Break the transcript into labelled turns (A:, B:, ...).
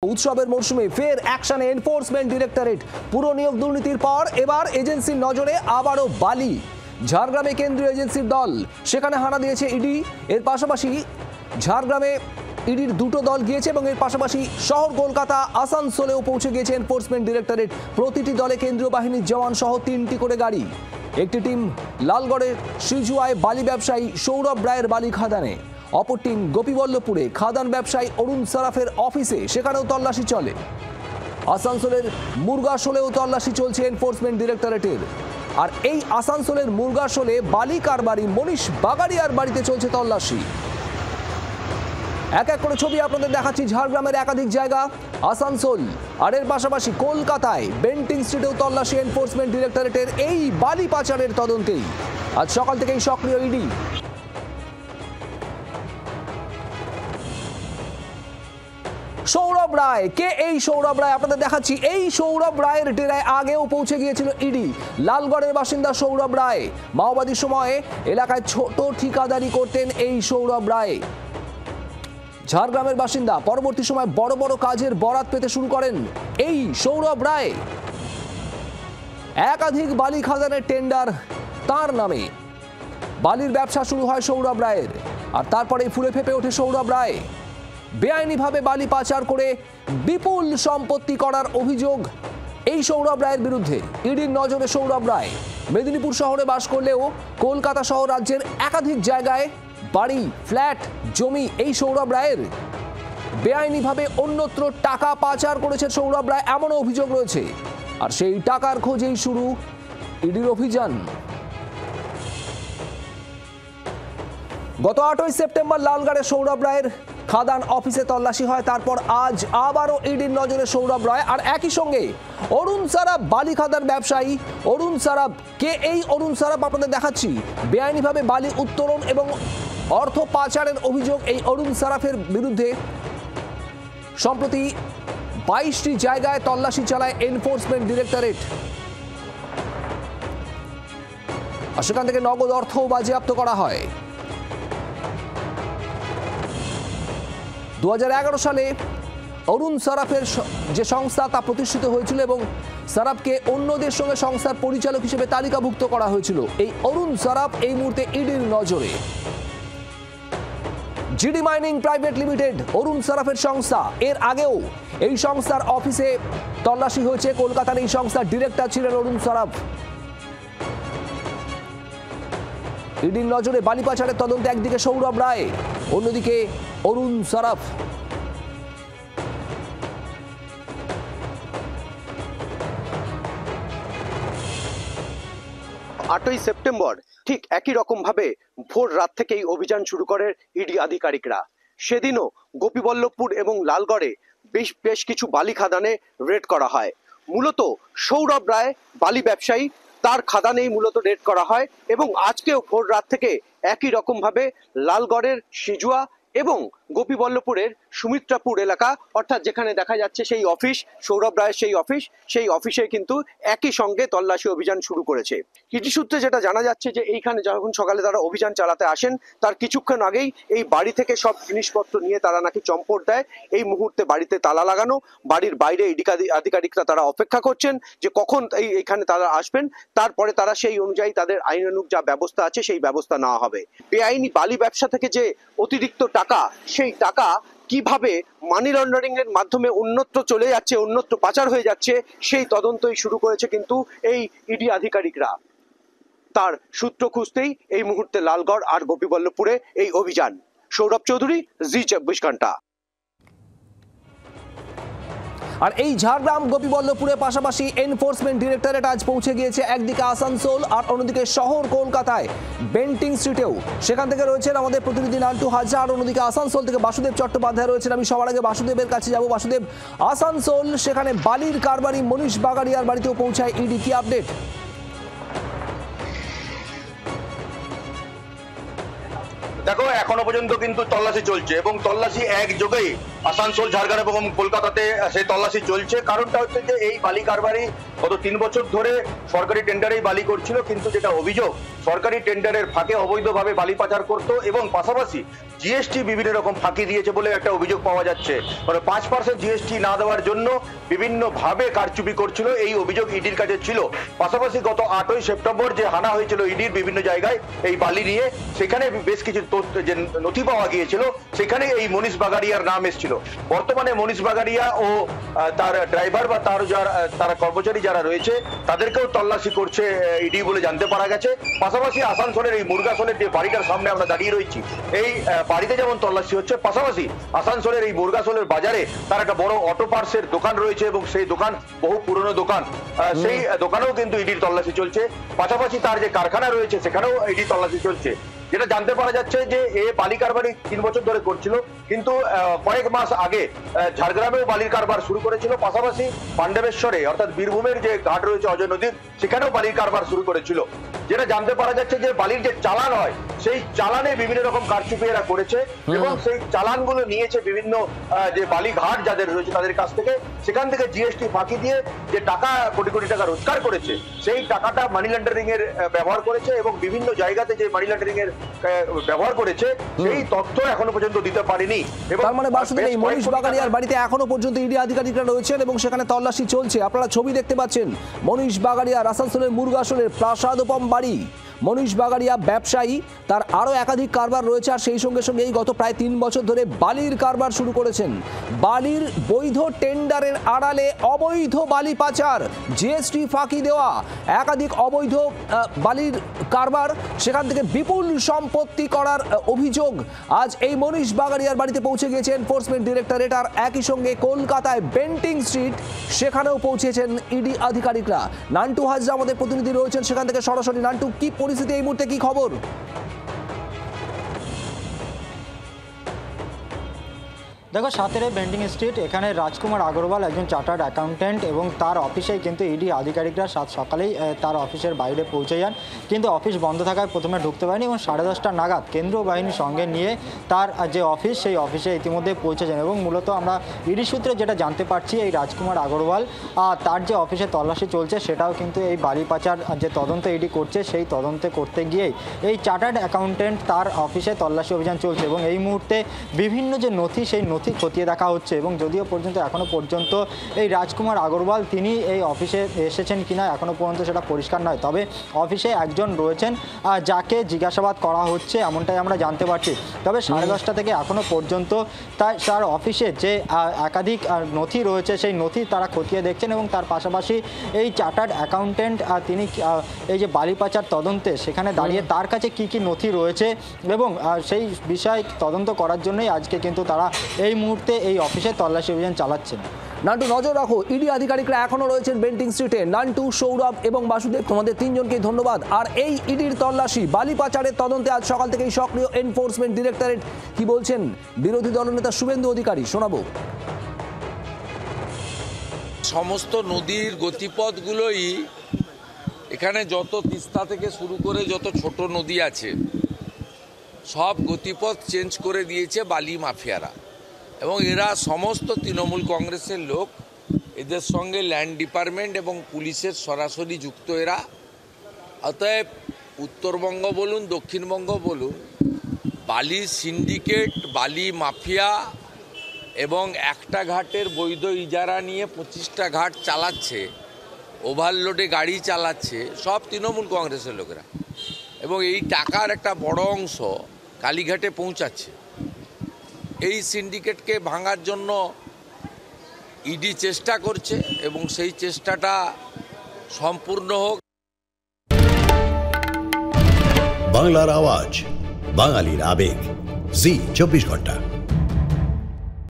A: উৎসবের মরশুমে ফের অ্যাকশনে এনফোর্সমেন্ট ডিরেক্টরেট। পুরো নিয়োগ দুর্নীতির পর এবার এজেন্সির নজরে আবারও বালি। ঝাড়গ্রামে কেন্দ্রীয় এজেন্সির দল, সেখানে হানা দিয়েছে ইডি। এর পাশাপাশি ঝাড়গ্রামে ইডির দুটো দল গিয়েছে এবং এর পাশাপাশি শহর কলকাতা আসানসোলেও পৌঁছে গিয়েছে এনফোর্সমেন্ট ডিরেক্টরেট। প্রতিটি দলে কেন্দ্রীয় বাহিনীর জওয়ান সহ 3টি করে গাড়ি। একটি টিম লালগড়ের সিজুয়ায় বালি ব্যবসায়ী সৌরভ রায়ের বালি খাদানে, অপর টিম গোপীবল্লভপুরে খাদান ব্যবসায়ী অরুণ সারাফের অফিসে, সেখানেও তল্লাশি চলে। আসানসোলের মুরগাশোলেও তল্লাশি চলছে এনফোর্সমেন্ট ডিরেক্টরেটের। আর এই আসানসোলের মুরগাশোলে বালি কারবারি মনীষ বাগাড়িয়ার বাড়িতে চলছে তল্লাশি। এক এক করে ছবি আপনাদের দেখাচ্ছি। ঝাড়গ্রামের একাধিক জায়গা, আসানসোল আর এর পাশাপাশি কলকাতায় বেন্টিং স্ট্রিটেও তল্লাশি এনফোর্সমেন্ট ডিরেক্টরেটের এই বালি পাচারের তদন্তেই। আজ সকাল থেকেই সক্রিয় ইডি। সৌরভ রায়, কে এই সৌরভ রায়? আপনাদের দেখাচ্ছি। এই সৌরভ রায়ের ডেরায় আগেও পৌঁছে গিয়েছিল ইডি। লালগড়ের বাসিন্দা সৌরভ রায় মাওবাদীর সময়ে এলাকায় ছোট ঠিকাদারি করতেন এই সৌরভ রায়। ঝাড়গ্রামের বাসিন্দা, পরবর্তী সময় বড় বড় কাজের বরাত পেতে শুরু করেন এই সৌরভ রায়। একাধিক বালি খাদানের টেন্ডার তার নামে। বালির ব্যবসা শুরু হয় সৌরভ রায়ের, আর তারপরেই ফুলে ফেপে ওঠে সৌরভ রায়। বেআইনিভাবে বালি পাচার করে বিপুল সম্পত্তি করার অভিযোগ এই সৌরভ রায়ের বিরুদ্ধে। ইডির নজরে সৌরভ রায়। মেদিনীপুর শহরে বাস করলেও কলকাতা সহ রাজ্যের একাধিক জায়গায় বাড়ি, ফ্ল্যাট, জমি এই সৌরভ রায়ের। বেআইনিভাবে অন্যত্র টাকা পাচার করেছে সৌরভ রায়, এমনও অভিযোগ রয়েছে। আর সেই টাকার খোঁজেই শুরু ইডির অভিযান। গত 8ই সেপ্টেম্বর লালগড়ে সৌরভ রায়ের খাদান অফিসে তল্লাশি হয়। তারপর আজ আবারও ইডির নজরে সৌরভ রায়। আর একই সঙ্গে অরুণ সারাফ, বালি খাদান ব্যবসায়ী অরুণ সারাফ। কে এই অরুণ সারাফ? আপনাদের দেখাচ্ছি। বেআইনিভাবে বালি উত্তোলন এবং অর্থ পাচারের অভিযোগ এই অরুণ সারাফের বিরুদ্ধে। সম্প্রতি 22টি জায়গায় তল্লাশি চালায় এনফোর্সমেন্ট ডিরেক্টরেট। আর সেখান থেকে নগদ অর্থও বাজেয়াপ্ত করা হয়। 2011 সালে অরুণ সারাফের যে সংস্থা তা প্রতিষ্ঠিত হয়েছিল এবং সারাফকে অন্যদের সঙ্গে সংস্থার পরিচালক হিসেবে তালিকাভুক্ত করা হয়েছিল। এই অরুণ সারাফ এই মুহূর্তে ইডির নজরে। জিডি মাইনিং প্রাইভেট লিমিটেড অরুণ সারাফের সংস্থা। এর আগেও এই সংস্থার অফিসে তল্লাশি হয়েছে। কলকাতার এই সংস্থার ডিরেক্টর ছিলেন অরুণ সারাফ। ইডির নজরে বালি পাচারের তদন্তে একদিকে সৌরভ রায়, অন্যদিকে অরুণ সারাফ।
B: 8ই সেপ্টেম্বর ঠিক একই রকম ভাবে ভোর রাত থেকেই অভিযান শুরু করে ইডি আধিকারিকরা। সেদিনও গোপীবল্লভপুর এবং লালগড়ে বেশ কিছু বালি খাদানে রেড করা হয়। মূলত সৌরভ রায় বালি ব্যবসায়ী, তার খাদানেই মূলত রেড করা হয়। এবং আজকেও ভোর রাত থেকে একই রকম ভাবে লালগড়ের সিজুয়া এবং গোপীবল্লভপুরের সুমিত্রাপুর এলাকা, অর্থাৎ যেখানে দেখা যাচ্ছে সেই অফিস, সৌরভ রায়ের সেই অফিসে কিন্তু একই সঙ্গে তল্লাশি অভিযান শুরু করেছে। ইডি সূত্রে যেটা জানা যাচ্ছে যে এইখানে যখন সকালে তারা অভিযান চালাতে আসেন, তার কিছুক্ষণ আগেই এই বাড়ি থেকে সব জিনিসপত্র নিয়ে তারা নাকি চম্পট দেয়। এই মুহূর্তে বাড়িতে তালা লাগানো, বাড়ির বাইরে ইডি আধিকারিকরা তারা অপেক্ষা করছেন যে কখন এইখানে তারা আসবেন। তারপরে তারা সেই অনুযায়ী তাদের আইনানুগ যা ব্যবস্থা আছে সেই ব্যবস্থা নেওয়া হবে। বেআইনি বালি ব্যবসা থেকে যে অতিরিক্ত টাকা, সেই টাকা কিভাবে মানি লন্ডারিং এর মাধ্যমে অন্যত্র চলে যাচ্ছে, অন্যত্র পাচার হয়ে যাচ্ছে, সেই তদন্তই শুরু করেছে কিন্তু এই ইডি আধিকারিকরা। তার সূত্র খুঁজতেই এই মুহূর্তে লালগড় আর গোপীবল্লভপুরে এই অভিযান। সৌরভ চৌধুরী, জি 24 ঘন্টা।
A: আর এই ঝাড়গ্রাম গোপীবল্লভপুরের পাশাপাশি এনফোর্সমেন্ট ডিরেক্টরেট আজ পৌঁছে গিয়েছে একদিকে আসানসোল আর অন্যদিকে শহর কলকাতায় বেন্টিং স্ট্রিটেও। সেখান থেকে রয়েছেন আমাদের প্রতিনিধি নান্টু হাজরা, আর অন্যদিকে আসানসোল থেকে বাসুদেব চট্টোপাধ্যায় রয়েছেন। আমি সবার আগে বাসুদেবের কাছে যাব। বাসুদেব, আসানসোল, সেখানে বালির কারবারি মনীষ বাগাড়িয়ার বাড়িতেও পৌঁছায় ইডি, কি আপডেট?
C: দেখো, এখনো পর্যন্ত কিন্তু তল্লাশি চলছে এবং তল্লাশি একযোগেই আসানসোল, ঝাড়গ্রাম এবং কলকাতাতে সেই তল্লাশি চলছে। কারণটা হচ্ছে যে এই বালি কারবারি গত 3 বছর ধরে সরকারি টেন্ডারেই বালি করছিল, কিন্তু যেটা অভিযোগ সরকারি টেন্ডারের ফাঁকে অবৈধভাবে বালি পাচার করতো এবং পাশাপাশি জিএসটি বিভিন্ন রকম ফাঁকি দিয়েছে বলে একটা অভিযোগ পাওয়া যাচ্ছে। মানে 5% জিএসটি না দেওয়ার জন্য বিভিন্নভাবে কারচুপি করছিল, এই অভিযোগ ইডির কাছে ছিল। পাশাপাশি গত 8ই সেপ্টেম্বর যে হানা হয়েছিল ইডির বিভিন্ন জায়গায় এই বালি নিয়ে, সেখানে বেশ কিছু যে নথি পাওয়া গিয়েছিল, সেখানে এই মনীষ বাগাড়িয়ার নাম এসেছিল। বর্তমানে মনীষ বাগাড়িয়া ও তার ড্রাইভার বা তারা কর্মচারী যারা রয়েছে তাদেরকেও তল্লাশি করছে ইডি বলে জানতে পারা গেছে। পাশাপাশি আসানসোলের এই মুরগাসোলের যে বাড়িটার সামনে আমরা দাঁড়িয়ে রয়েছি, এই বাড়িতে যেমন তল্লাশি হচ্ছে, পাশাপাশি আসানসোলের এই মুরগাসোলের বাজারে তার একটা বড় অটো পার্টসের দোকান রয়েছে এবং সেই দোকান বহু পুরনো দোকান, সেই দোকানেও কিন্তু ইডির তল্লাশি চলছে। পাশাপাশি তার যে কারখানা রয়েছে সেখানেও ইডির তল্লাশি চলছে। যেটা জানতে পারা যাচ্ছে যে এ বালি কারবারি 3 বছর ধরে করছিল, কিন্তু কয়েক মাস আগে ঝাড়গ্রামেও বালির কারবার শুরু করেছিল। পাশাপাশি পাণ্ডবেশ্বরে অর্থাৎ বীরভূমের যে ঘাট রয়েছে অজয় নদীর, সেখানেও বালির কারবার শুরু করেছিল। যেটা জানতে পারা যাচ্ছে যে বালির যে চালান হয়, সেই চালানে বিভিন্ন রকম কারচুপি এরা করেছে এবং সেই চালানগুলো নিয়েছে বিভিন্ন যে বালি ঘাট যাদের রয়েছে তাদের কাছ থেকে। সেখান থেকে জিএসটি ফাঁকি দিয়ে যে টাকা কোটি কোটি টাকা রোজগার করেছে, সেই টাকাটা মানি লন্ডারিং এর ব্যবহার করেছে এবং বিভিন্ন জায়গাতে যে মানি লন্ডারিং এর ব্যবহার করেছে সেই তথ্য এখনো পর্যন্ত দিতে পারেনি।
A: তার মানে বাসুদেব এই মনীষ বাগাড়িয়ার বাড়িতে এখনো পর্যন্ত ইডি আধিকারিকরা রয়েছেন এবং সেখানে তল্লাশি চলছে। আপনারা ছবি দেখতে পাচ্ছেন, মনীষ বাগাড়িয়ার আসানসোলের মুরগাসোলের প্রাসাদোপম বাড়ি। মনীষ বাগাড়িয়া ব্যবসায়ী, তার আরও একাধিক কারবার রয়েছে, আর সেই সঙ্গে সঙ্গে এই গত প্রায় 3 বছর ধরে বালির কারবার শুরু করেছেন। বালির বৈধ টেন্ডারের আড়ালে অবৈধ বালি পাচার, জিএসটি ফাঁকি দেওয়া, একাধিক অবৈধ বালির কারবার, সেখান থেকে বিপুল সম্পত্তি করার অভিযোগ। আজ এই মনীষ বাগাড়িয়ার বাড়িতে পৌঁছে গিয়েছে এনফোর্সমেন্ট ডিরেক্টরেট, আর একই সঙ্গে কলকাতায় বেন্টিং স্ট্রিট সেখানেও পৌঁছেছেন ইডি আধিকারিকরা। নান্টু হাজরা আমাদের প্রতিনিধি রয়েছেন সেখান থেকে সরাসরি। নান্টু, কি পরিস্থিতি এই মুহূর্তে, কি খবর?
D: দেখো, 17 বেন্টিং স্ট্রিট, এখানে রাজকুমার আগরওয়াল একজন চার্টার্ড অ্যাকাউন্ট্যান্ট এবং তার অফিসেই কিন্তু ইডি আধিকারিকরা সকালেই তার অফিসের বাইরে পৌঁছে যান। কিন্তু অফিস বন্ধ থাকায় প্রথমে ঢুকতে পারেনি এবং 10:30 নাগাদ কেন্দ্রীয় বাহিনীর সঙ্গে নিয়ে তার যে অফিস, সেই অফিসে ইতিমধ্যে পৌঁছে যান। এবং মূলত আমরা ইডি সূত্রে যেটা জানতে পারছি, এই রাজকুমার আগরওয়াল তার যে অফিসে তল্লাশি চলছে, সেটাও কিন্তু এই বালি পাচার যে তদন্ত ইডি করছে, সেই তদন্তে করতে গিয়েই এই চার্টার্ড অ্যাকাউন্ট্যান্ট তার অফিসে তল্লাশি অভিযান চলছে। এবং এই মুহূর্তে বিভিন্ন যে নথি, সেই নথি খতিয়ে দেখা হচ্ছে। এবং যদিও এখনো পর্যন্ত এই রাজকুমার আগরওয়াল তিনি এই অফিসে এসেছেন কিনা এখনো পর্যন্ত সেটা পরিষ্কার নয়। তবে অফিসে একজন রয়েছেন যাকে জিজ্ঞাসাবাদ করা হচ্ছে, এমনটাই আমরা জানতে পারছি। তবে 10:30 থেকে এখনো পর্যন্ত তার অফিসে যে একাধিক নথি রয়েছে, সেই নথি তারা খতিয়ে দেখছেন। এবং তার পাশাপাশি এই চার্টার্ড অ্যাকাউন্ট্যান্ট তিনি এই যে বালি পাচার তদন্তে সেখানে দাঁড়িয়ে তার কাছে কি কি নথি রয়েছে এবং সেই বিষয় তদন্ত করার জন্যই আজকে কিন্তু তারা এই মুহূর্তে এই অফিসে তল্লাশি অভিযান চালাচ্ছেন।
A: নান্টু, নজর রাখো, ইডি আধিকারিকরা এখনো রয়েছেন বেন্টিং স্ট্রিটে। নান্টু, সৌরভ এবং বাসুদেব, তোমাদের 3জনকে ধন্যবাদ। আর এই ইডির তল্লাশি, বালি পাচারের তদন্তে আজ সকাল থেকেই সক্রিয় এনফোর্সমেন্ট ডিরেক্টরেট। কি বলছেন বিরোধী দলনেতা শুভেন্দু অধিকারী, শোনাবো।
E: সমস্ত নদীর গতিপথগুলোই এখানে, যত তিস্তা থেকে শুরু করে যত ছোট নদী আছে, সব গতিপথ চেঞ্জ করে দিয়েছে বালি মাফিয়ারা। এবং এরা সমস্ত তৃণমূল কংগ্রেসের লোক, এদের সঙ্গে ল্যান্ড ডিপার্টমেন্ট এবং পুলিশের সরাসরি যুক্ত এরা। অতএব উত্তরবঙ্গ বলুন, দক্ষিণবঙ্গ বলুন, বালি সিন্ডিকেট, বালি মাফিয়া এবং একটা ঘাটের বৈধ ইজারা নিয়ে 25টা ঘাট চালাচ্ছে, ওভারলোডে গাড়ি চালাচ্ছে, সব তৃণমূল কংগ্রেসের লোকেরা। এবং এই টাকার একটা বড় অংশ কালীঘাটে পৌঁছাচ্ছে। এই সিন্ডিকেটকে ভাঙার জন্য ইডি চেষ্টা করছে এবং সেই চেষ্টাটা সম্পূর্ণ হোক।
F: বাংলার আওয়াজ, বাঙালির আবেগ, জি 24 ঘন্টা।